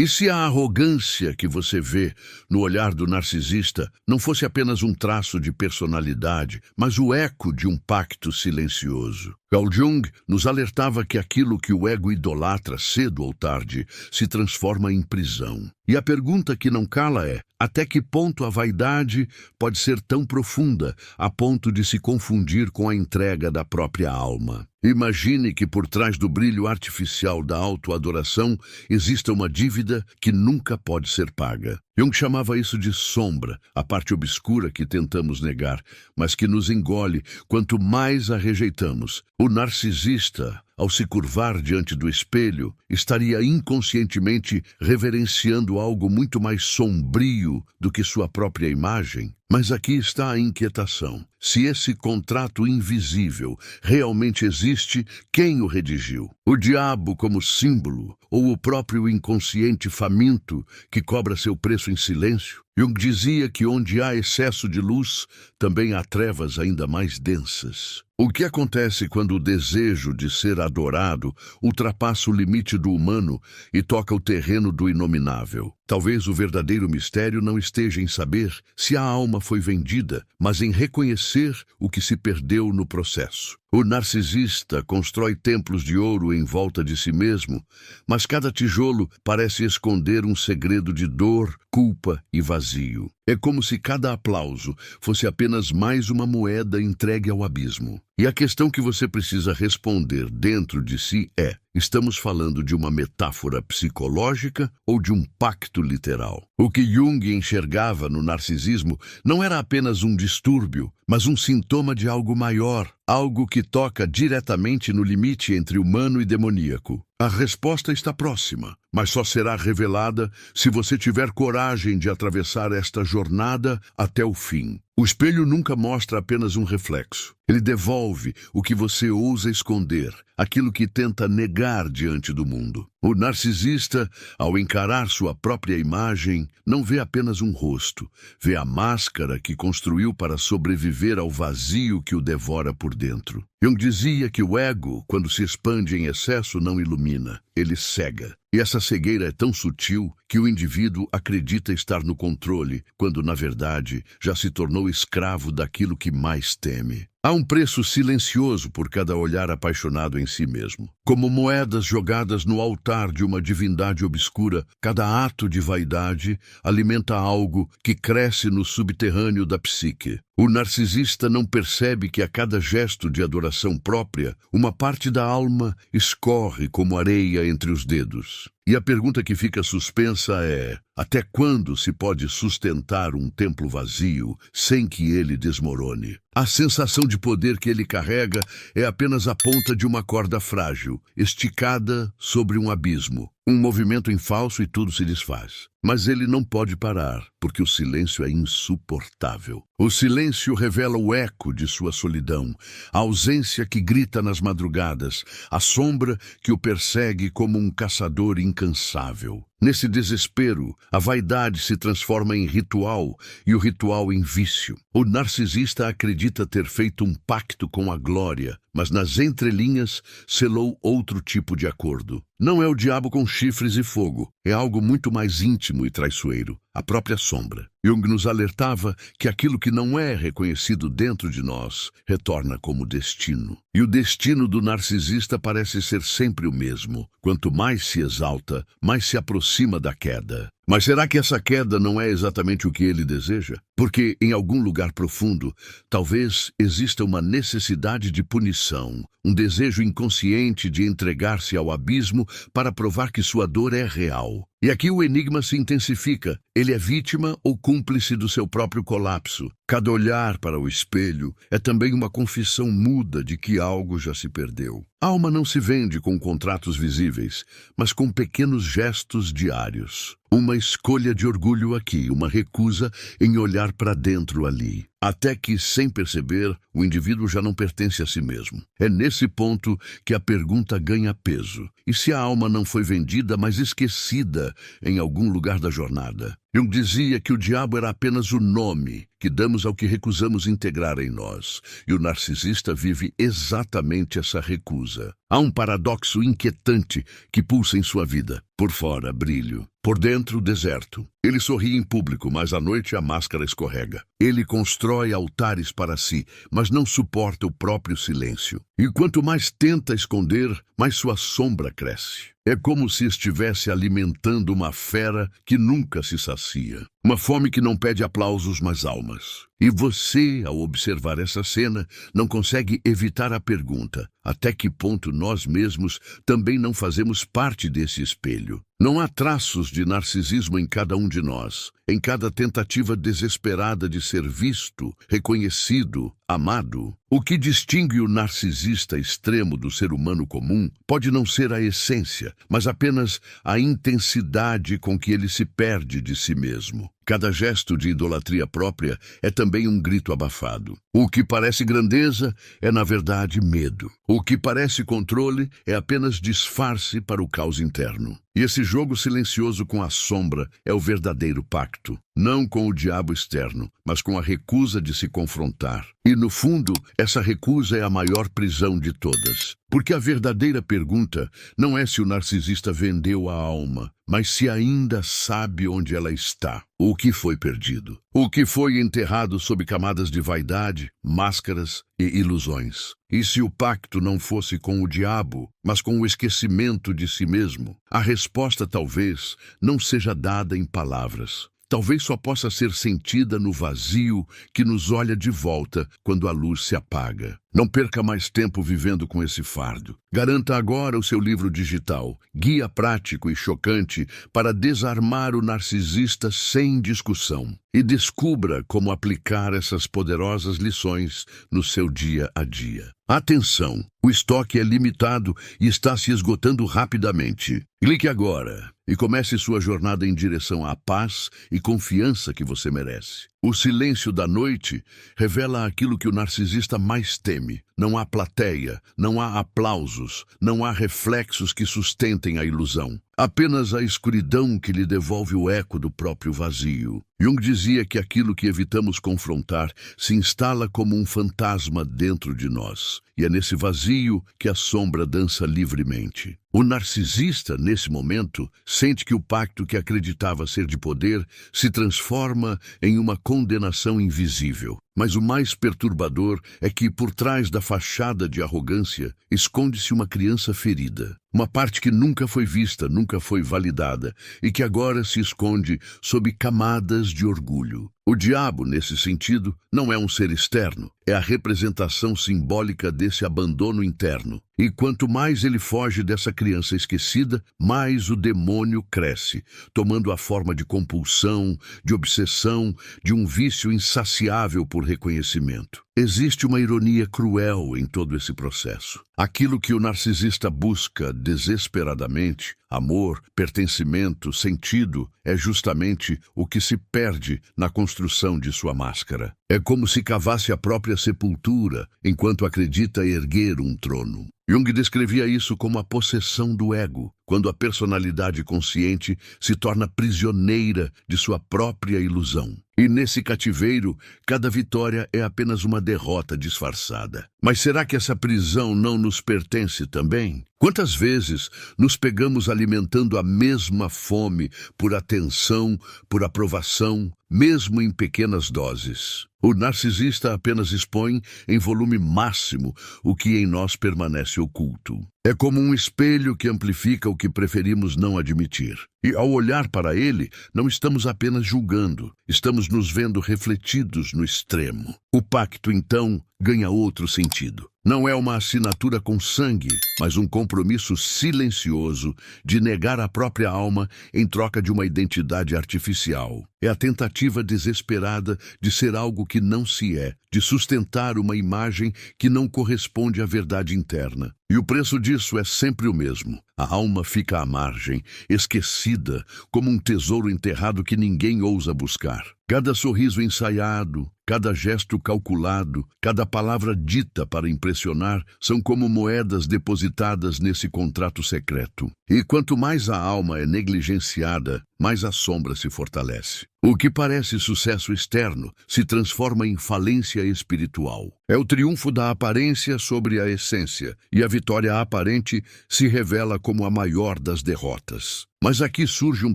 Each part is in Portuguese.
E se a arrogância que você vê no olhar do narcisista não fosse apenas um traço de personalidade, mas o eco de um pacto silencioso? Carl Jung nos alertava que aquilo que o ego idolatra cedo ou tarde se transforma em prisão. E a pergunta que não cala é: até que ponto a vaidade pode ser tão profunda a ponto de se confundir com a entrega da própria alma? Imagine que por trás do brilho artificial da autoadoração exista uma dívida que nunca pode ser paga. Jung chamava isso de sombra, a parte obscura que tentamos negar, mas que nos engole quanto mais a rejeitamos. O narcisista, ao se curvar diante do espelho, estaria inconscientemente reverenciando algo muito mais sombrio do que sua própria imagem. Mas aqui está a inquietação. Se esse contrato invisível realmente existe, quem o redigiu? O diabo como símbolo ou o próprio inconsciente faminto que cobra seu preço em silêncio? Jung dizia que onde há excesso de luz, também há trevas ainda mais densas. O que acontece quando o desejo de ser adorado ultrapassa o limite do humano e toca o terreno do inominável? Talvez o verdadeiro mistério não esteja em saber se a alma foi vendida, mas em reconhecer o que se perdeu no processo. O narcisista constrói templos de ouro em volta de si mesmo, mas cada tijolo parece esconder um segredo de dor, culpa e vazio. É como se cada aplauso fosse apenas mais uma moeda entregue ao abismo. E a questão que você precisa responder dentro de si é: estamos falando de uma metáfora psicológica ou de um pacto literal? O que Jung enxergava no narcisismo não era apenas um distúrbio, mas um sintoma de algo maior, algo que toca diretamente no limite entre humano e demoníaco. A resposta está próxima, mas só será revelada se você tiver coragem de atravessar esta jornada até o fim. O espelho nunca mostra apenas um reflexo. Ele devolve o que você ousa esconder, aquilo que tenta negar diante do mundo. O narcisista, ao encarar sua própria imagem, não vê apenas um rosto, vê a máscara que construiu para sobreviver ao vazio que o devora por dentro. Jung dizia que o ego, quando se expande em excesso, não ilumina, ele cega. E essa cegueira é tão sutil que o indivíduo acredita estar no controle, quando, na verdade, já se tornou escravo daquilo que mais teme. Há um preço silencioso por cada olhar apaixonado em si mesmo. Como moedas jogadas no altar de uma divindade obscura, cada ato de vaidade alimenta algo que cresce no subterrâneo da psique. O narcisista não percebe que a cada gesto de adoração própria, uma parte da alma escorre como areia entre os dedos. E a pergunta que fica suspensa é: até quando se pode sustentar um templo vazio sem que ele desmorone? A sensação de poder que ele carrega é apenas a ponta de uma corda frágil, esticada sobre um abismo. Um movimento em falso e tudo se desfaz. Mas ele não pode parar, porque o silêncio é insuportável. O silêncio revela o eco de sua solidão, a ausência que grita nas madrugadas, a sombra que o persegue como um caçador incansável. Nesse desespero, a vaidade se transforma em ritual e o ritual em vício. O narcisista acredita ter feito um pacto com a glória, mas nas entrelinhas selou outro tipo de acordo. Não é o diabo com chifres e fogo, é algo muito mais íntimo e traiçoeiro, a própria sombra. Jung nos alertava que aquilo que não é reconhecido dentro de nós retorna como destino. E o destino do narcisista parece ser sempre o mesmo. Quanto mais se exalta, mais se aproxima da queda. Mas será que essa queda não é exatamente o que ele deseja? Porque, em algum lugar profundo, talvez exista uma necessidade de punição, um desejo inconsciente de entregar-se ao abismo para provar que sua dor é real. E aqui o enigma se intensifica. Ele é vítima ou cúmplice do seu próprio colapso? Cada olhar para o espelho é também uma confissão muda de que algo já se perdeu. A alma não se vende com contratos visíveis, mas com pequenos gestos diários. Uma escolha de orgulho aqui, uma recusa em olhar para dentro ali. Até que, sem perceber, o indivíduo já não pertence a si mesmo. É nesse ponto que a pergunta ganha peso. E se a alma não foi vendida, mas esquecida em algum lugar da jornada? Jung dizia que o diabo era apenas o nome que damos ao que recusamos integrar em nós. E o narcisista vive exatamente essa recusa. Há um paradoxo inquietante que pulsa em sua vida. Por fora, brilho. Por dentro, deserto. Ele sorri em público, mas à noite a máscara escorrega. Ele constrói altares para si, mas não suporta o próprio silêncio. E quanto mais tenta esconder, mais sua sombra cresce. É como se estivesse alimentando uma fera que nunca se sacia. Uma fome que não pede aplausos, mas almas. E você, ao observar essa cena, não consegue evitar a pergunta: até que ponto nós mesmos também não fazemos parte desse espelho? Não há traços de narcisismo em cada um de nós, em cada tentativa desesperada de ser visto, reconhecido, amado. O que distingue o narcisista extremo do ser humano comum pode não ser a essência, mas apenas a intensidade com que ele se perde de si mesmo. Cada gesto de idolatria própria é também um grito abafado. O que parece grandeza é, na verdade, medo. O que parece controle é apenas disfarce para o caos interno. E esse jogo silencioso com a sombra é o verdadeiro pacto. Não com o diabo externo, mas com a recusa de se confrontar. E, no fundo, essa recusa é a maior prisão de todas. Porque a verdadeira pergunta não é se o narcisista vendeu a alma, mas se ainda sabe onde ela está. O que foi perdido? O que foi enterrado sob camadas de vaidade, máscaras e ilusões? E se o pacto não fosse com o diabo, mas com o esquecimento de si mesmo? A resposta talvez não seja dada em palavras. Talvez só possa ser sentida no vazio que nos olha de volta quando a luz se apaga. Não perca mais tempo vivendo com esse fardo. Garanta agora o seu livro digital, guia prático e chocante para desarmar o narcisista sem discussão. E descubra como aplicar essas poderosas lições no seu dia a dia. Atenção! O estoque é limitado e está se esgotando rapidamente. Clique agora e comece sua jornada em direção à paz e confiança que você merece. O silêncio da noite revela aquilo que o narcisista mais teme. Não há plateia, não há aplausos, não há reflexos que sustentem a ilusão. Apenas a escuridão que lhe devolve o eco do próprio vazio. Jung dizia que aquilo que evitamos confrontar se instala como um fantasma dentro de nós. E é nesse vazio que a sombra dança livremente. O narcisista, nesse momento, sente que o pacto que acreditava ser de poder se transforma em uma condenação invisível. Mas o mais perturbador é que, por trás da fachada de arrogância, esconde-se uma criança ferida. Uma parte que nunca foi vista, nunca foi validada, e que agora se esconde sob camadas de orgulho. O diabo, nesse sentido, não é um ser externo, é a representação simbólica desse abandono interno. E quanto mais ele foge dessa criança esquecida, mais o demônio cresce, tomando a forma de compulsão, de obsessão, de um vício insaciável por reconhecimento. Existe uma ironia cruel em todo esse processo. Aquilo que o narcisista busca desesperadamente, amor, pertencimento, sentido, é justamente o que se perde na construção de sua máscara. É como se cavasse a própria sepultura, enquanto acredita erguer um trono. Jung descrevia isso como a possessão do ego, quando a personalidade consciente se torna prisioneira de sua própria ilusão. E nesse cativeiro, cada vitória é apenas uma derrota disfarçada. Mas será que essa prisão não nos pertence também? Quantas vezes nos pegamos alimentando a mesma fome por atenção, por aprovação, mesmo em pequenas doses? O narcisista apenas expõe em volume máximo o que em nós permanece oculto. É como um espelho que amplifica o que preferimos não admitir. E ao olhar para ele, não estamos apenas julgando, estamos nos vendo refletidos no extremo. O pacto, então, ganha outro sentido. Não é uma assinatura com sangue, mas um compromisso silencioso de negar a própria alma em troca de uma identidade artificial. É a tentativa desesperada de ser algo que não se é, de sustentar uma imagem que não corresponde à verdade interna. E o preço disso é sempre o mesmo. A alma fica à margem, esquecida, como um tesouro enterrado que ninguém ousa buscar. Cada sorriso ensaiado, cada gesto calculado, cada palavra dita para impressionar são como moedas depositadas nesse contrato secreto. E quanto mais a alma é negligenciada, mais a sombra se fortalece. O que parece sucesso externo se transforma em falência espiritual. É o triunfo da aparência sobre a essência, e a vitória aparente se revela como a maior das derrotas. Mas aqui surge um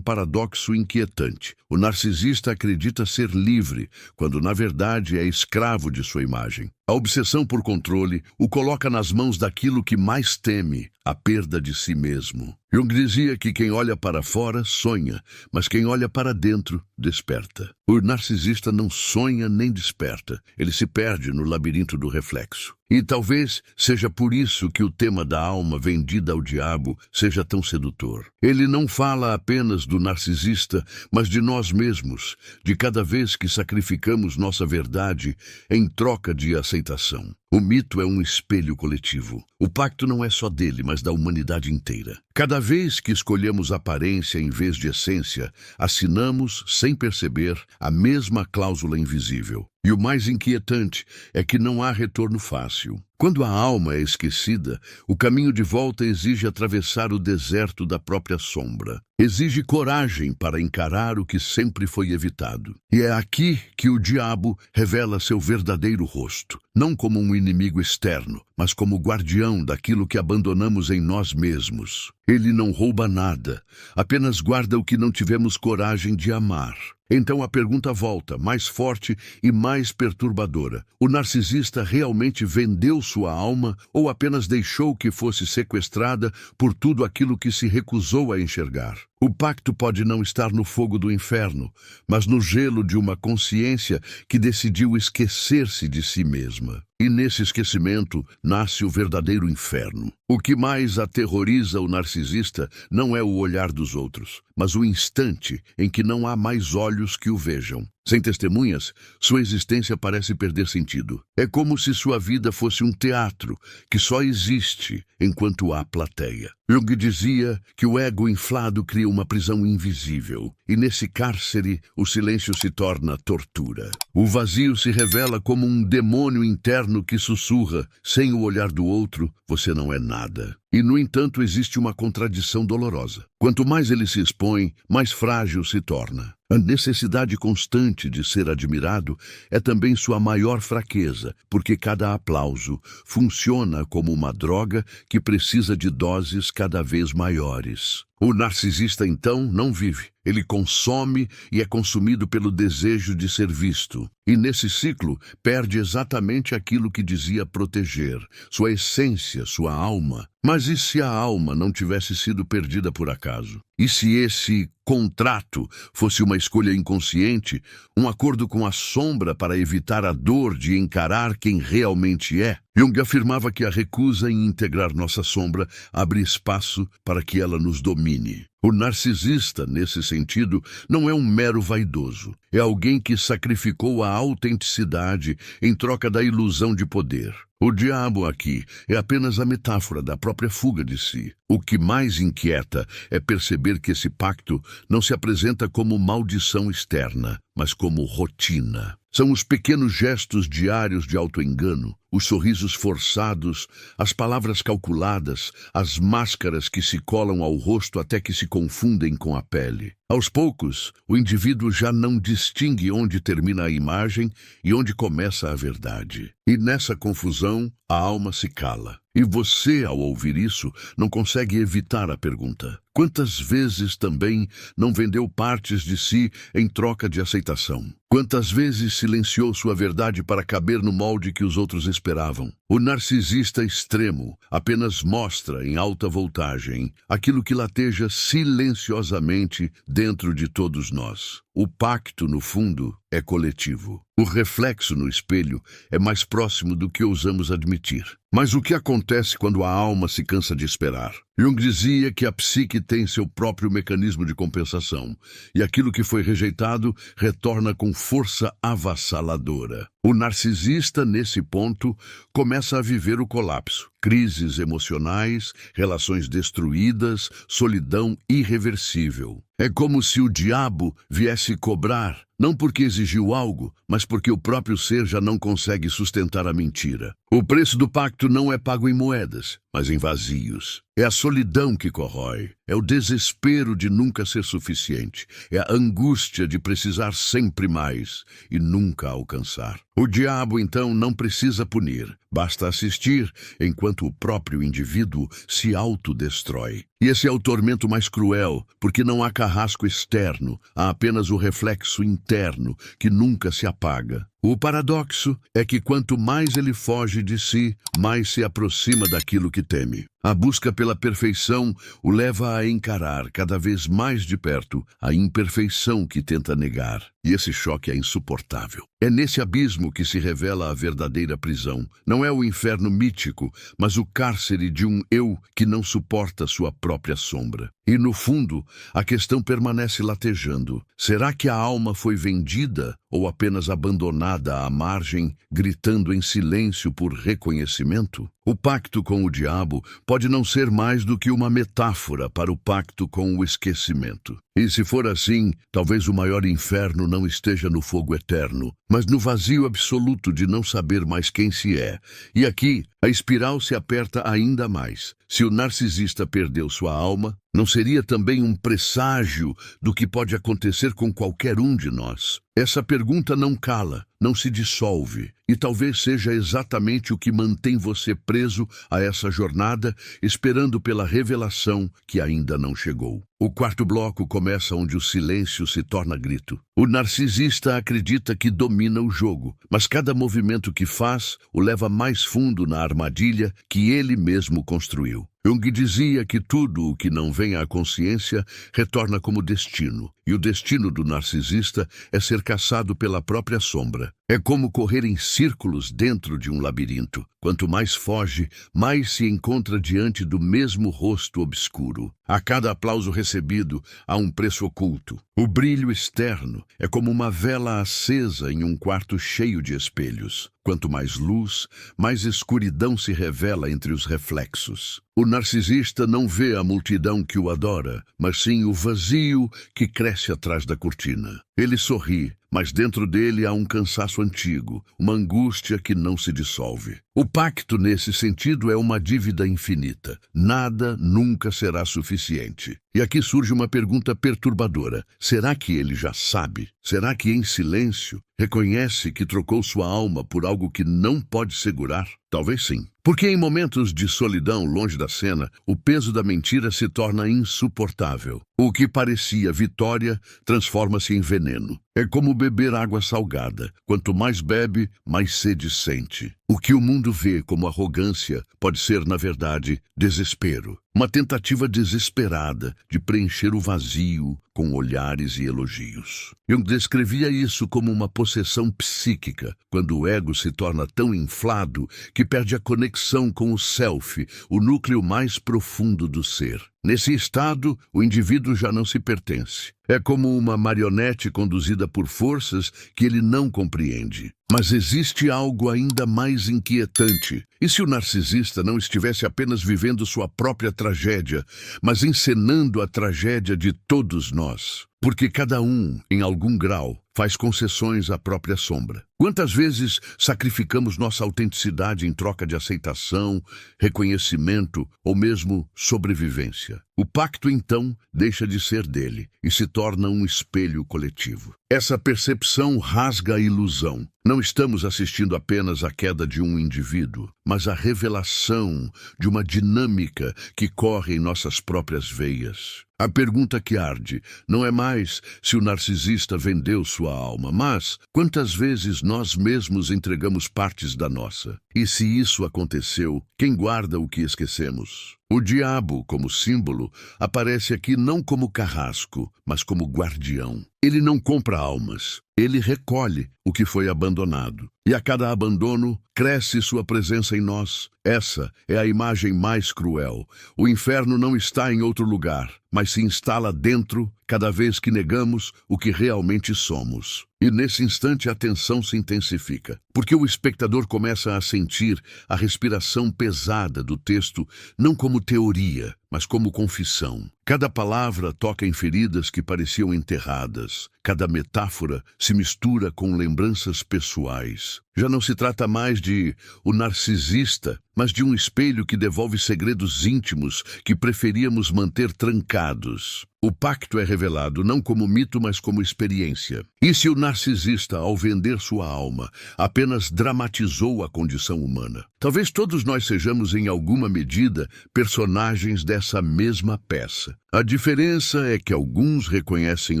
paradoxo inquietante. O narcisista acredita ser livre, quando na verdade é escravo de sua imagem. A obsessão por controle o coloca nas mãos daquilo que mais teme, a perda de si mesmo. Jung dizia que quem olha para fora sonha, mas quem olha para dentro desperta. O narcisista não sonha nem desperta, ele se perde no labirinto do reflexo. E talvez seja por isso que o tema da alma vendida ao diabo seja tão sedutor. Ele não fala apenas do narcisista, mas de nós mesmos, de cada vez que sacrificamos nossa verdade em troca de aceitação. O mito é um espelho coletivo. O pacto não é só dele, mas da humanidade inteira. Cada vez que escolhemos aparência em vez de essência, assinamos, sem perceber, a mesma cláusula invisível. E o mais inquietante é que não há retorno fácil. Quando a alma é esquecida, o caminho de volta exige atravessar o deserto da própria sombra. Exige coragem para encarar o que sempre foi evitado. E é aqui que o diabo revela seu verdadeiro rosto, não como um inimigo externo, mas como guardião daquilo que abandonamos em nós mesmos. Ele não rouba nada, apenas guarda o que não tivemos coragem de amar. Então a pergunta volta, mais forte e mais perturbadora. O narcisista realmente vendeu sua alma ou apenas deixou que fosse sequestrada por tudo aquilo que se recusou a enxergar? O pacto pode não estar no fogo do inferno, mas no gelo de uma consciência que decidiu esquecer-se de si mesma. E nesse esquecimento nasce o verdadeiro inferno. O que mais aterroriza o narcisista não é o olhar dos outros, mas o instante em que não há mais olhos que o vejam. Sem testemunhas, sua existência parece perder sentido. É como se sua vida fosse um teatro que só existe enquanto há plateia. Jung dizia que o ego inflado cria uma prisão invisível, e nesse cárcere o silêncio se torna tortura. O vazio se revela como um demônio interno que sussurra: sem o olhar do outro, você não é nada. E, no entanto, existe uma contradição dolorosa. Quanto mais ele se expõe, mais frágil se torna. A necessidade constante de ser admirado é também sua maior fraqueza, porque cada aplauso funciona como uma droga que precisa de doses cada vez maiores. O narcisista, então, não vive. Ele consome e é consumido pelo desejo de ser visto. E nesse ciclo, perde exatamente aquilo que dizia proteger, sua essência, sua alma. Mas e se a alma não tivesse sido perdida por acaso? E se esse contrato fosse uma escolha inconsciente, um acordo com a sombra para evitar a dor de encarar quem realmente é? Jung afirmava que a recusa em integrar nossa sombra abre espaço para que ela nos domine. O narcisista, nesse sentido, não é um mero vaidoso. É alguém que sacrificou a autenticidade em troca da ilusão de poder. O diabo aqui é apenas a metáfora da própria fuga de si. O que mais inquieta é perceber que esse pacto não se apresenta como maldição externa, mas como rotina. São os pequenos gestos diários de autoengano, os sorrisos forçados, as palavras calculadas, as máscaras que se colam ao rosto até que se confundem com a pele. Aos poucos, o indivíduo já não distingue onde termina a imagem e onde começa a verdade. E nessa confusão, a alma se cala. E você, ao ouvir isso, não consegue evitar a pergunta: quantas vezes também não vendeu partes de si em troca de aceitação? Quantas vezes silenciou sua verdade para caber no molde que os outros esperavam? O narcisista extremo apenas mostra em alta voltagem aquilo que lateja silenciosamente dentro de todos nós. O pacto, no fundo, é coletivo. O reflexo no espelho é mais próximo do que ousamos admitir. Mas o que acontece quando a alma se cansa de esperar? Jung dizia que a psique tem seu próprio mecanismo de compensação, e aquilo que foi rejeitado retorna com força avassaladora. O narcisista, nesse ponto, começa a viver o colapso. Crises emocionais, relações destruídas, solidão irreversível. É como se o diabo viesse cobrar não porque exigiu algo, mas porque o próprio ser já não consegue sustentar a mentira. O preço do pacto não é pago em moedas, mas em vazios. É a solidão que corrói, é o desespero de nunca ser suficiente, é a angústia de precisar sempre mais e nunca alcançar. O diabo, então, não precisa punir, basta assistir enquanto o próprio indivíduo se autodestrói. E esse é o tormento mais cruel, porque não há carrasco externo, há apenas o reflexo interno que nunca se apaga. O paradoxo é que quanto mais ele foge de si, mais se aproxima daquilo que teme. A busca pela perfeição o leva a encarar cada vez mais de perto a imperfeição que tenta negar. E esse choque é insuportável. É nesse abismo que se revela a verdadeira prisão. Não é o inferno mítico, mas o cárcere de um eu que não suporta sua própria sombra. E no fundo, a questão permanece latejando. Será que a alma foi vendida ou apenas abandonada à margem, gritando em silêncio por reconhecimento? O pacto com o diabo pode não ser mais do que uma metáfora para o pacto com o esquecimento. E se for assim, talvez o maior inferno não esteja no fogo eterno, mas no vazio absoluto de não saber mais quem se é. E aqui, a espiral se aperta ainda mais. Se o narcisista perdeu sua alma, não seria também um presságio do que pode acontecer com qualquer um de nós? Essa pergunta não cala, não se dissolve, e talvez seja exatamente o que mantém você preso a essa jornada, esperando pela revelação que ainda não chegou. O quarto bloco começa onde o silêncio se torna grito. O narcisista acredita que domina o jogo, mas cada movimento que faz o leva mais fundo na armadilha que ele mesmo construiu. Jung dizia que tudo o que não vem à consciência retorna como destino, e o destino do narcisista é ser caçado pela própria sombra. É como correr em círculos dentro de um labirinto. Quanto mais foge, mais se encontra diante do mesmo rosto obscuro. A cada aplauso recebido, há um preço oculto. O brilho externo é como uma vela acesa em um quarto cheio de espelhos. Quanto mais luz, mais escuridão se revela entre os reflexos. O narcisista não vê a multidão que o adora, mas sim o vazio que cresce atrás da cortina. Ele sorri, mas dentro dele há um cansaço antigo, uma angústia que não se dissolve. O pacto, nesse sentido, é uma dívida infinita. Nada nunca será suficiente. E aqui surge uma pergunta perturbadora. Será que ele já sabe? Será que, em silêncio, reconhece que trocou sua alma por algo que não pode segurar? Talvez sim. Porque em momentos de solidão longe da cena, o peso da mentira se torna insuportável. O que parecia vitória transforma-se em veneno. É como beber água salgada. Quanto mais bebe, mais sede sente. O que o mundo vê como arrogância pode ser, na verdade, desespero. Uma tentativa desesperada de preencher o vazio com olhares e elogios. Jung descrevia isso como uma possessão psíquica, quando o ego se torna tão inflado que perde a conexão com o self, o núcleo mais profundo do ser. Nesse estado, o indivíduo já não se pertence. É como uma marionete conduzida por forças que ele não compreende. Mas existe algo ainda mais inquietante. E se o narcisista não estivesse apenas vivendo sua própria tragédia, mas encenando a tragédia de todos nós? Porque cada um, em algum grau, faz concessões à própria sombra. Quantas vezes sacrificamos nossa autenticidade em troca de aceitação, reconhecimento ou mesmo sobrevivência? O pacto, então, deixa de ser dele e se torna um espelho coletivo. Essa percepção rasga a ilusão. Não estamos assistindo apenas à queda de um indivíduo, mas à revelação de uma dinâmica que corre em nossas próprias veias. A pergunta que arde não é mais se o narcisista vendeu sua alma, mas quantas vezes nós mesmos entregamos partes da nossa. E se isso aconteceu, quem guarda o que esquecemos? O diabo, como símbolo, aparece aqui não como carrasco, mas como guardião. Ele não compra almas, ele recolhe o que foi abandonado. E a cada abandono, cresce sua presença em nós. Essa é a imagem mais cruel. O inferno não está em outro lugar, mas se instala dentro cada vez que negamos o que realmente somos. E nesse instante a tensão se intensifica, porque o espectador começa a sentir a respiração pesada do texto não como teoria, mas como confissão. Cada palavra toca em feridas que pareciam enterradas. Cada metáfora se mistura com lembranças pessoais. Já não se trata mais de o narcisista, mas de um espelho que devolve segredos íntimos que preferíamos manter trancados. O pacto é revelado não como mito, mas como experiência. E se o narcisista, ao vender sua alma, apenas dramatizou a condição humana? Talvez todos nós sejamos, em alguma medida, personagens dessa mesma peça. A diferença é que alguns reconhecem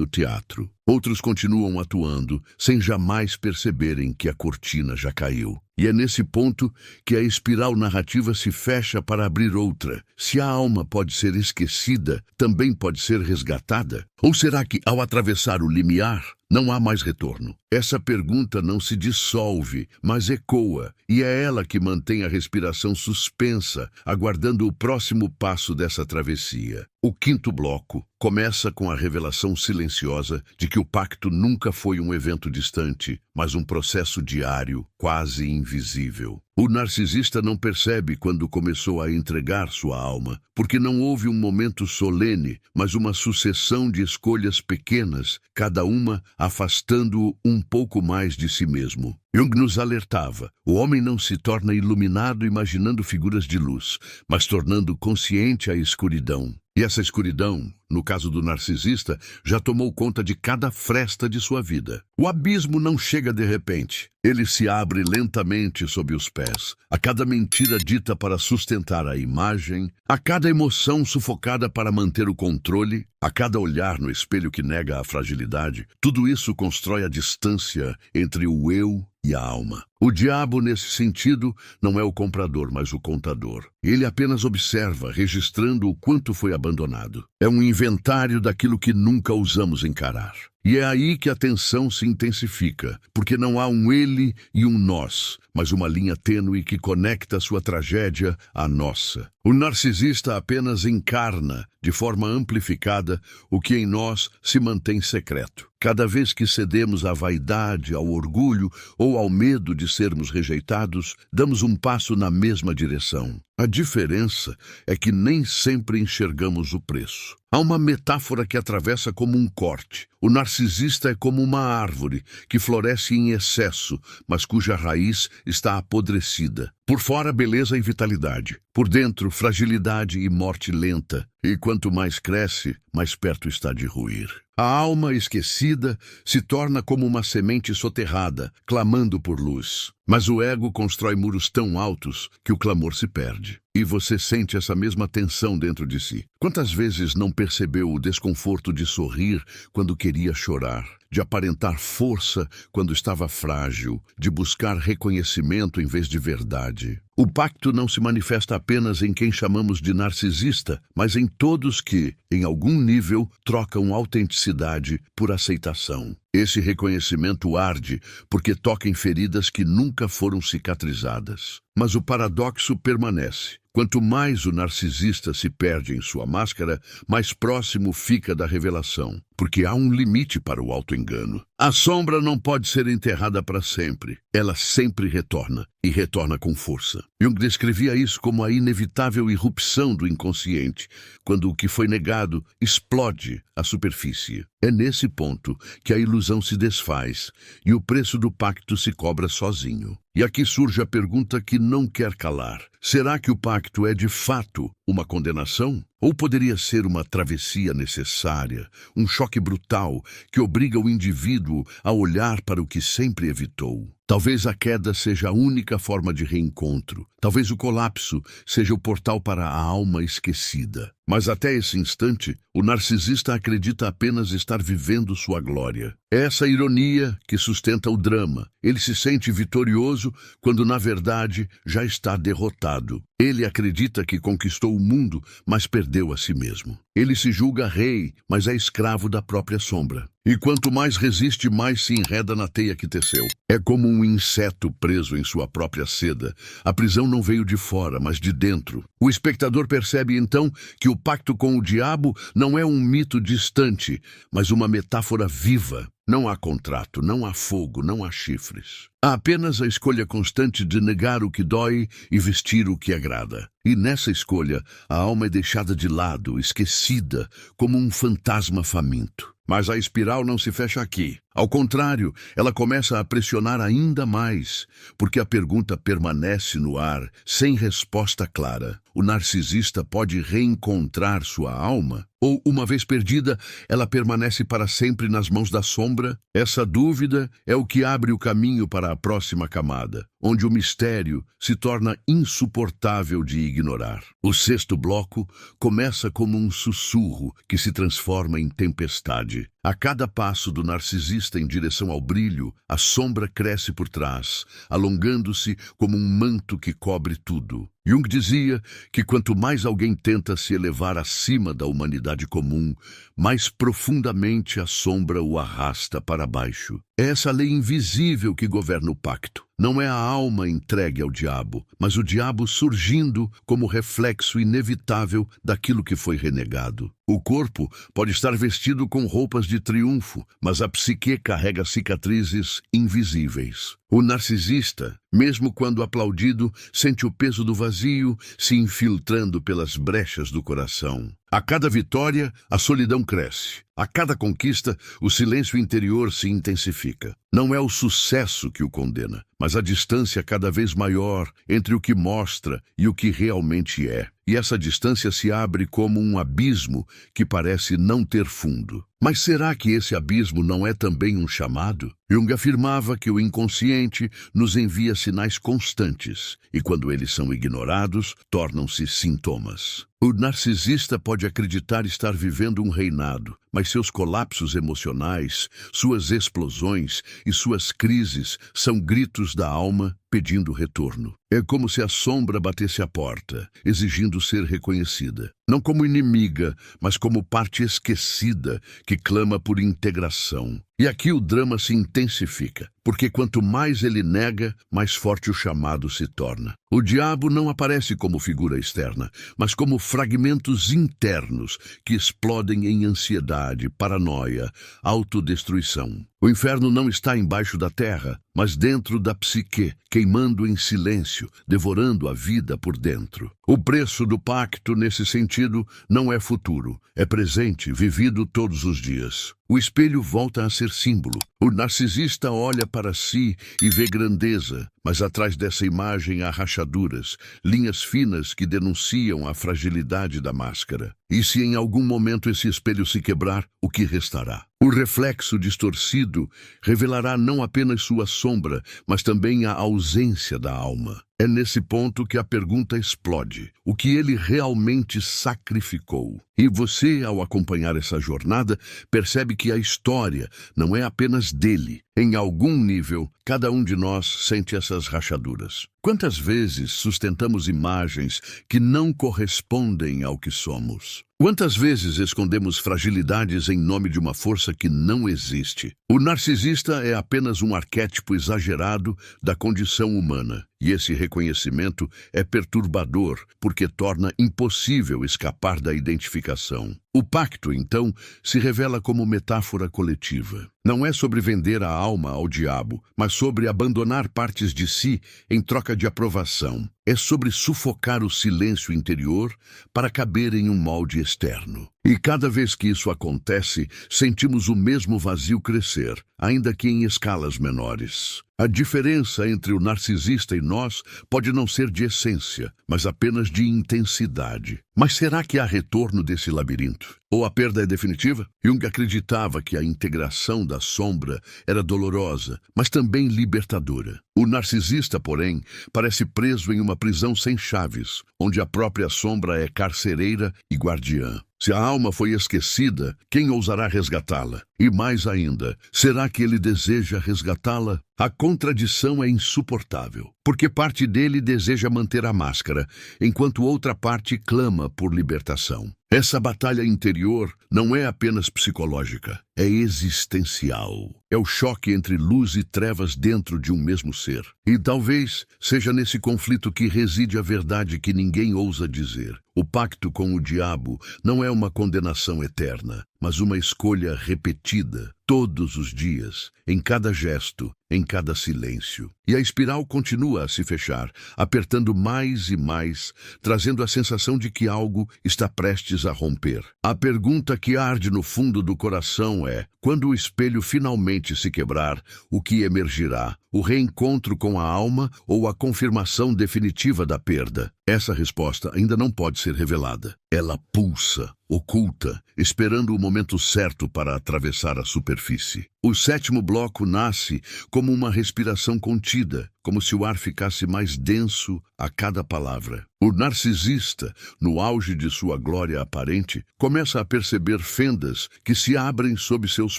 o teatro. Outros continuam atuando, sem jamais perceberem que a cortina já caiu. E é nesse ponto que a espiral narrativa se fecha para abrir outra. Se a alma pode ser esquecida, também pode ser resgatada? Ou será que, ao atravessar o limiar, não há mais retorno? Essa pergunta não se dissolve, mas ecoa, e é ela que mantém a respiração suspensa, aguardando o próximo passo dessa travessia. O quinto bloco começa com a revelação silenciosa de que o pacto nunca foi um evento distante, mas um processo diário, quase invisível. O narcisista não percebe quando começou a entregar sua alma, porque não houve um momento solene, mas uma sucessão de escolhas pequenas, cada uma afastando-o um pouco mais de si mesmo. Jung nos alertava: o homem não se torna iluminado imaginando figuras de luz, mas tornando consciente a escuridão. E essa escuridão, no caso do narcisista, já tomou conta de cada fresta de sua vida. O abismo não chega de repente. Ele se abre lentamente sob os pés. A cada mentira dita para sustentar a imagem, a cada emoção sufocada para manter o controle, a cada olhar no espelho que nega a fragilidade, tudo isso constrói a distância entre o eu e a alma. O diabo, nesse sentido, não é o comprador, mas o contador. Ele apenas observa, registrando o quanto foi abandonado. É um inventário daquilo que nunca ousamos encarar. E é aí que a tensão se intensifica, porque não há um ele e um nós, mas uma linha tênue que conecta sua tragédia à nossa. O narcisista apenas encarna, de forma amplificada, o que em nós se mantém secreto. Cada vez que cedemos à vaidade, ao orgulho ou ao medo de sermos rejeitados, damos um passo na mesma direção. A diferença é que nem sempre enxergamos o preço. Há uma metáfora que atravessa como um corte. O narcisista é como uma árvore que floresce em excesso, mas cuja raiz está apodrecida. Por fora, beleza e vitalidade. Por dentro, fragilidade e morte lenta. E quanto mais cresce, mais perto está de ruir. A alma esquecida se torna como uma semente soterrada, clamando por luz. Mas o ego constrói muros tão altos que o clamor se perde. E você sente essa mesma tensão dentro de si. Quantas vezes não percebeu o desconforto de sorrir quando queria chorar? De aparentar força quando estava frágil, de buscar reconhecimento em vez de verdade. O pacto não se manifesta apenas em quem chamamos de narcisista, mas em todos que, em algum nível, trocam autenticidade por aceitação. Esse reconhecimento arde porque toca em feridas que nunca foram cicatrizadas. Mas o paradoxo permanece. Quanto mais o narcisista se perde em sua máscara, mais próximo fica da revelação, porque há um limite para o auto-engano. A sombra não pode ser enterrada para sempre. Ela sempre retorna, e retorna com força. Jung descrevia isso como a inevitável irrupção do inconsciente, quando o que foi negado explode à superfície. É nesse ponto que a ilusão se desfaz e o preço do pacto se cobra sozinho. E aqui surge a pergunta que não quer calar. Será que o pacto é de fato uma condenação? Ou poderia ser uma travessia necessária, um choque brutal que obriga o indivíduo a olhar para o que sempre evitou? Talvez a queda seja a única forma de reencontro. Talvez o colapso seja o portal para a alma esquecida. Mas até esse instante, o narcisista acredita apenas estar vivendo sua glória. É essa ironia que sustenta o drama. Ele se sente vitorioso quando, na verdade, já está derrotado. Ele acredita que conquistou o mundo, mas perdeu a si mesmo. Ele se julga rei, mas é escravo da própria sombra. E quanto mais resiste, mais se enreda na teia que teceu. É como um inseto preso em sua própria seda. A prisão não veio de fora, mas de dentro. O espectador percebe então que o pacto com o diabo não é um mito distante, mas uma metáfora viva. Não há contrato, não há fogo, não há chifres. Há apenas a escolha constante de negar o que dói e vestir o que agrada. E nessa escolha, a alma é deixada de lado, esquecida, como um fantasma faminto. Mas a espiral não se fecha aqui. Ao contrário, ela começa a pressionar ainda mais, porque a pergunta permanece no ar, sem resposta clara. O narcisista pode reencontrar sua alma? Ou, uma vez perdida, ela permanece para sempre nas mãos da sombra? Essa dúvida é o que abre o caminho para a próxima camada, onde o mistério se torna insuportável de ignorar. O sexto bloco começa como um sussurro que se transforma em tempestade. A cada passo do narcisista em direção ao brilho, a sombra cresce por trás, alongando-se como um manto que cobre tudo. Jung dizia que quanto mais alguém tenta se elevar acima da humanidade comum, mais profundamente a sombra o arrasta para baixo. É essa lei invisível que governa o pacto. Não é a alma entregue ao diabo, mas o diabo surgindo como reflexo inevitável daquilo que foi renegado. O corpo pode estar vestido com roupas de triunfo, mas a psique carrega cicatrizes invisíveis. O narcisista, mesmo quando aplaudido, sente o peso do vazio se infiltrando pelas brechas do coração. A cada vitória, a solidão cresce. A cada conquista, o silêncio interior se intensifica. Não é o sucesso que o condena, mas a distância cada vez maior entre o que mostra e o que realmente é. E essa distância se abre como um abismo que parece não ter fundo. Mas será que esse abismo não é também um chamado? Jung afirmava que o inconsciente nos envia sinais constantes, e quando eles são ignorados, tornam-se sintomas. O narcisista pode acreditar estar vivendo um reinado, mas seus colapsos emocionais, suas explosões e suas crises são gritos da alma pedindo retorno. É como se a sombra batesse à porta, exigindo ser reconhecida. Não como inimiga, mas como parte esquecida que clama por integração. E aqui o drama se intensifica, porque quanto mais ele nega, mais forte o chamado se torna. O diabo não aparece como figura externa, mas como fragmentos internos que explodem em ansiedade, paranoia, autodestruição. O inferno não está embaixo da terra, mas dentro da psique, queimando em silêncio, devorando a vida por dentro. O preço do pacto, nesse sentido, não é futuro, é presente, vivido todos os dias. O espelho volta a ser símbolo. O narcisista olha para si e vê grandeza, mas atrás dessa imagem há rachaduras, linhas finas que denunciam a fragilidade da máscara. E se em algum momento esse espelho se quebrar, o que restará? O reflexo distorcido revelará não apenas sua sombra, mas também a ausência da alma. É nesse ponto que a pergunta explode. O que ele realmente sacrificou? E você, ao acompanhar essa jornada, percebe que a história não é apenas dele. Em algum nível, cada um de nós sente essas rachaduras. Quantas vezes sustentamos imagens que não correspondem ao que somos? Quantas vezes escondemos fragilidades em nome de uma força que não existe? O narcisista é apenas um arquétipo exagerado da condição humana, e esse reconhecimento é perturbador porque torna impossível escapar da identificação. O pacto, então, se revela como metáfora coletiva. Não é sobre vender a alma ao diabo, mas sobre abandonar partes de si em troca de aprovação. É sobre sufocar o silêncio interior para caber em um molde externo. E cada vez que isso acontece, sentimos o mesmo vazio crescer, ainda que em escalas menores. A diferença entre o narcisista e nós pode não ser de essência, mas apenas de intensidade. Mas será que há retorno desse labirinto? Ou a perda é definitiva? Jung acreditava que a integração da sombra era dolorosa, mas também libertadora. O narcisista, porém, parece preso em uma prisão sem chaves, onde a própria sombra é carcereira e guardiã. Se a alma foi esquecida, quem ousará resgatá-la? E mais ainda, será que ele deseja resgatá-la? A contradição é insuportável, porque parte dele deseja manter a máscara, enquanto outra parte clama por libertação. Essa batalha interior não é apenas psicológica, é existencial. É o choque entre luz e trevas dentro de um mesmo ser. E talvez seja nesse conflito que reside a verdade que ninguém ousa dizer. O pacto com o diabo não é uma condenação eterna, mas mas uma escolha repetida, todos os dias, em cada gesto, em cada silêncio. E a espiral continua a se fechar, apertando mais e mais, trazendo a sensação de que algo está prestes a romper. A pergunta que arde no fundo do coração é: quando o espelho finalmente se quebrar, o que emergirá? O reencontro com a alma ou a confirmação definitiva da perda? Essa resposta ainda não pode ser revelada. Ela pulsa, oculta, esperando o momento certo para atravessar a superfície. O sétimo bloco nasce como uma respiração contida, como se o ar ficasse mais denso a cada palavra. O narcisista, no auge de sua glória aparente, começa a perceber fendas que se abrem sob seus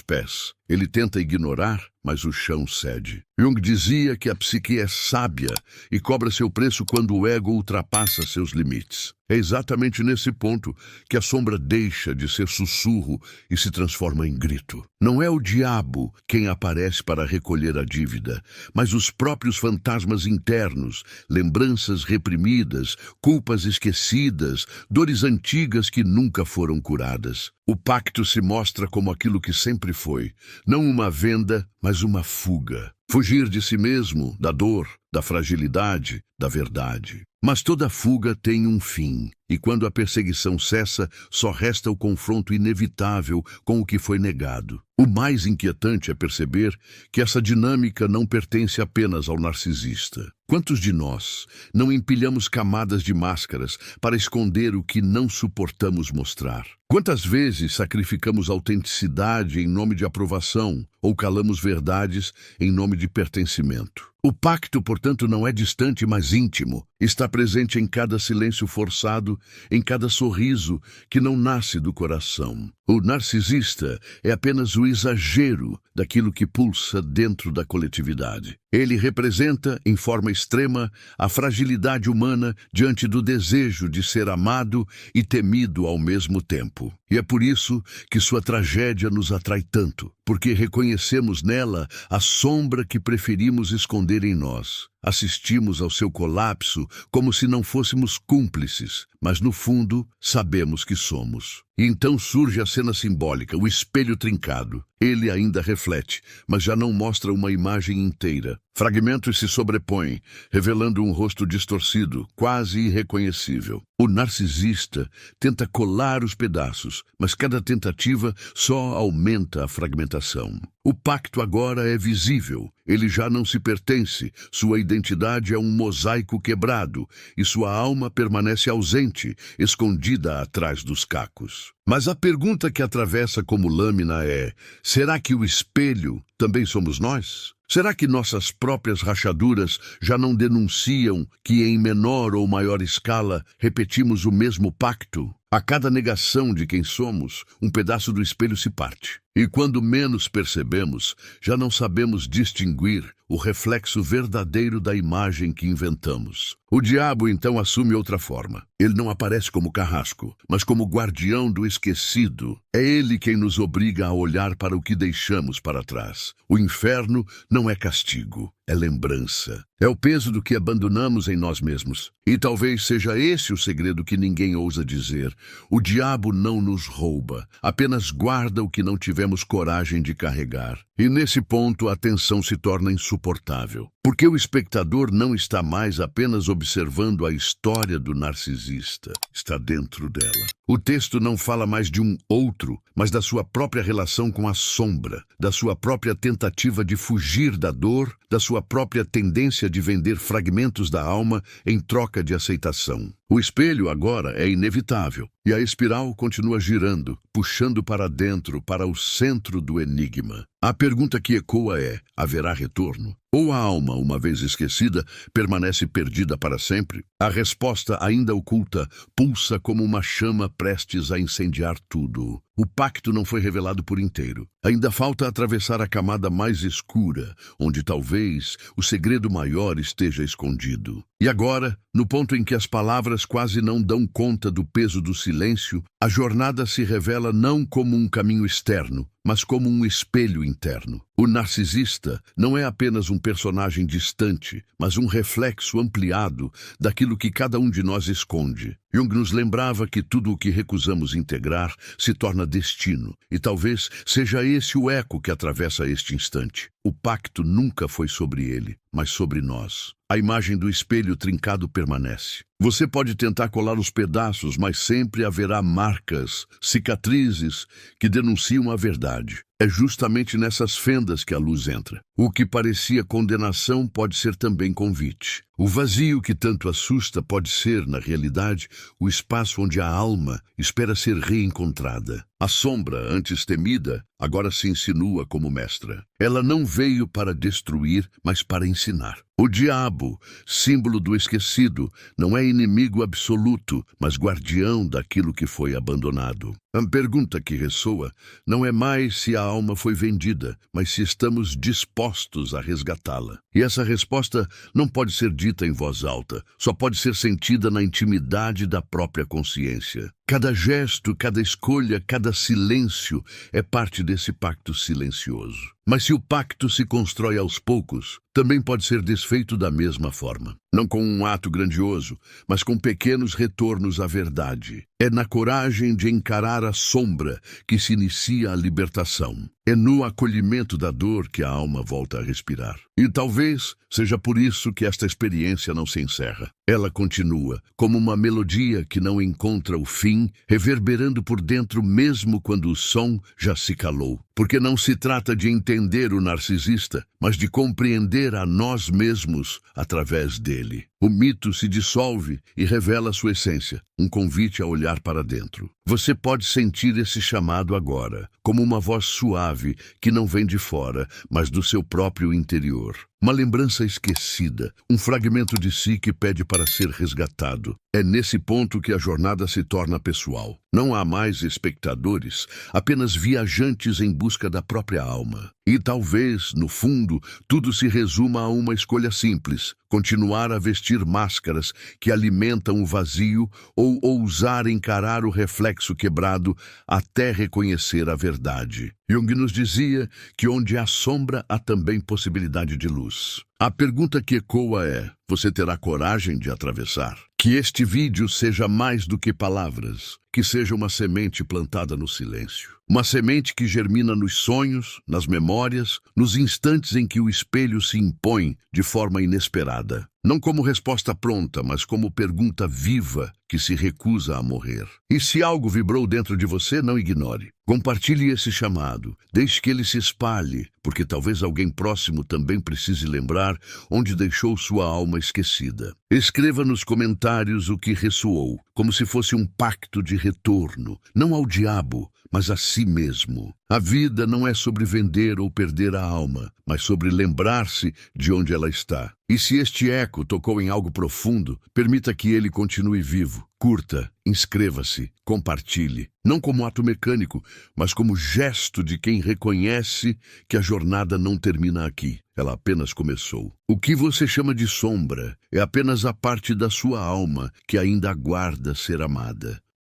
pés. Ele tenta ignorar, mas o chão cede. Jung dizia que a psique é sábia e cobra seu preço quando o ego ultrapassa seus limites. É exatamente nesse ponto que a sombra deixa de ser sussurro e se transforma em grito. Não é o diabo quem aparece para recolher a dívida, mas os próprios fantasmas internos, lembranças reprimidas, culpas esquecidas, dores antigas que nunca foram curadas. O pacto se mostra como aquilo que sempre foi, não uma venda, mas uma fuga. Fugir de si mesmo, da dor, da fragilidade, da verdade. Mas toda fuga tem um fim, e quando a perseguição cessa, só resta o confronto inevitável com o que foi negado. O mais inquietante é perceber que essa dinâmica não pertence apenas ao narcisista. Quantos de nós não empilhamos camadas de máscaras para esconder o que não suportamos mostrar? Quantas vezes sacrificamos autenticidade em nome de aprovação ou calamos verdades em nome de pertencimento? O pacto, portanto, não é distante, mas íntimo. Está presente em cada silêncio forçado, em cada sorriso que não nasce do coração. O narcisista é apenas o exagero daquilo que pulsa dentro da coletividade. Ele representa, em forma extrema, a fragilidade humana diante do desejo de ser amado e temido ao mesmo tempo. E é por isso que sua tragédia nos atrai tanto, porque reconhecemos nela a sombra que preferimos esconder em nós. Assistimos ao seu colapso como se não fôssemos cúmplices, mas no fundo sabemos que somos. E então surge a cena simbólica, o espelho trincado. Ele ainda reflete, mas já não mostra uma imagem inteira. Fragmentos se sobrepõem, revelando um rosto distorcido, quase irreconhecível. O narcisista tenta colar os pedaços, mas cada tentativa só aumenta a fragmentação. O pacto agora é visível. Ele já não se pertence, sua identidade é um mosaico quebrado e sua alma permanece ausente, escondida atrás dos cacos. Mas a pergunta que atravessa como lâmina é: será que o espelho também somos nós? Será que nossas próprias rachaduras já não denunciam que, em menor ou maior escala, repetimos o mesmo pacto? A cada negação de quem somos, um pedaço do espelho se parte. E quando menos percebemos, já não sabemos distinguir o reflexo verdadeiro da imagem que inventamos. O diabo então assume outra forma. Ele não aparece como carrasco, mas como guardião do esquecido. É ele quem nos obriga a olhar para o que deixamos para trás. O inferno não é castigo, é lembrança. É o peso do que abandonamos em nós mesmos. E talvez seja esse o segredo que ninguém ousa dizer. O diabo não nos rouba, apenas guarda o que não tivemos coragem de carregar. E nesse ponto a tensão se torna insuportável, porque o espectador não está mais apenas observando a história do narcisista, está dentro dela. O texto não fala mais de um outro, mas da sua própria relação com a sombra, da sua própria tentativa de fugir da dor, da sua própria tendência de vender fragmentos da alma em troca de aceitação. O espelho agora é inevitável, e a espiral continua girando, puxando para dentro, para o centro do enigma. A pergunta que ecoa é: haverá retorno? Ou a alma, uma vez esquecida, permanece perdida para sempre? A resposta, ainda oculta, pulsa como uma chama prestes a incendiar tudo. O pacto não foi revelado por inteiro. Ainda falta atravessar a camada mais escura, onde talvez o segredo maior esteja escondido. E agora, no ponto em que as palavras quase não dão conta do peso do silêncio, a jornada se revela não como um caminho externo, mas como um espelho interno. O narcisista não é apenas um personagem distante, mas um reflexo ampliado daquilo que cada um de nós esconde. Jung nos lembrava que tudo o que recusamos integrar se torna destino, e talvez seja esse o eco que atravessa este instante. O pacto nunca foi sobre ele, mas sobre nós. A imagem do espelho trincado permanece. Você pode tentar colar os pedaços, mas sempre haverá marcas, cicatrizes que denunciam a verdade. É justamente nessas fendas que a luz entra. O que parecia condenação pode ser também convite. O vazio que tanto assusta pode ser, na realidade, o espaço onde a alma espera ser reencontrada. A sombra, antes temida, agora se insinua como mestra. Ela não veio para destruir, mas para ensinar. O diabo, símbolo do esquecido, não é inimigo absoluto, mas guardião daquilo que foi abandonado. A pergunta que ressoa não é mais se a alma foi vendida, mas se estamos dispostos a resgatá-la. E essa resposta não pode ser dita em voz alta, só pode ser sentida na intimidade da própria consciência. Cada gesto, cada escolha, cada silêncio é parte desse pacto silencioso. Mas se o pacto se constrói aos poucos, também pode ser desfeito da mesma forma. Não com um ato grandioso, mas com pequenos retornos à verdade. É na coragem de encarar a sombra que se inicia a libertação. É no acolhimento da dor que a alma volta a respirar. E talvez seja por isso que esta experiência não se encerra. Ela continua, como uma melodia que não encontra o fim, reverberando por dentro mesmo quando o som já se calou. Porque não se trata de entender o narcisista, mas de compreender a nós mesmos através dele. O mito se dissolve e revela sua essência, um convite a olhar para dentro. Você pode sentir esse chamado agora, como uma voz suave que não vem de fora, mas do seu próprio interior. Uma lembrança esquecida, um fragmento de si que pede para ser resgatado. É nesse ponto que a jornada se torna pessoal. Não há mais espectadores, apenas viajantes em busca da própria alma. E talvez, no fundo, tudo se resuma a uma escolha simples: continuar a vestir máscaras que alimentam o vazio ou ousar encarar o reflexo quebrado até reconhecer a verdade. Jung nos dizia que onde há sombra há também possibilidade de luz. A pergunta que ecoa é: você terá coragem de atravessar? Que este vídeo seja mais do que palavras, que seja uma semente plantada no silêncio. Uma semente que germina nos sonhos, nas memórias, nos instantes em que o espelho se impõe de forma inesperada. Não como resposta pronta, mas como pergunta viva que se recusa a morrer. E se algo vibrou dentro de você, não ignore. Compartilhe esse chamado, deixe que ele se espalhe, porque talvez alguém próximo também precise lembrar onde deixou sua alma esquecida. Escreva nos comentários o que ressoou, como se fosse um pacto de retorno, não ao diabo, mas a si mesmo. A vida não é sobre vender ou perder a alma, mas sobre lembrar-se de onde ela está. E se este eco tocou em algo profundo, permita que ele continue vivo. Curta, inscreva-se, compartilhe, não como ato mecânico, mas como gesto de quem reconhece que a jornada não termina aqui. Ela apenas começou. O que você chama de sombra é apenas a parte da sua alma que ainda aguarda ser amada.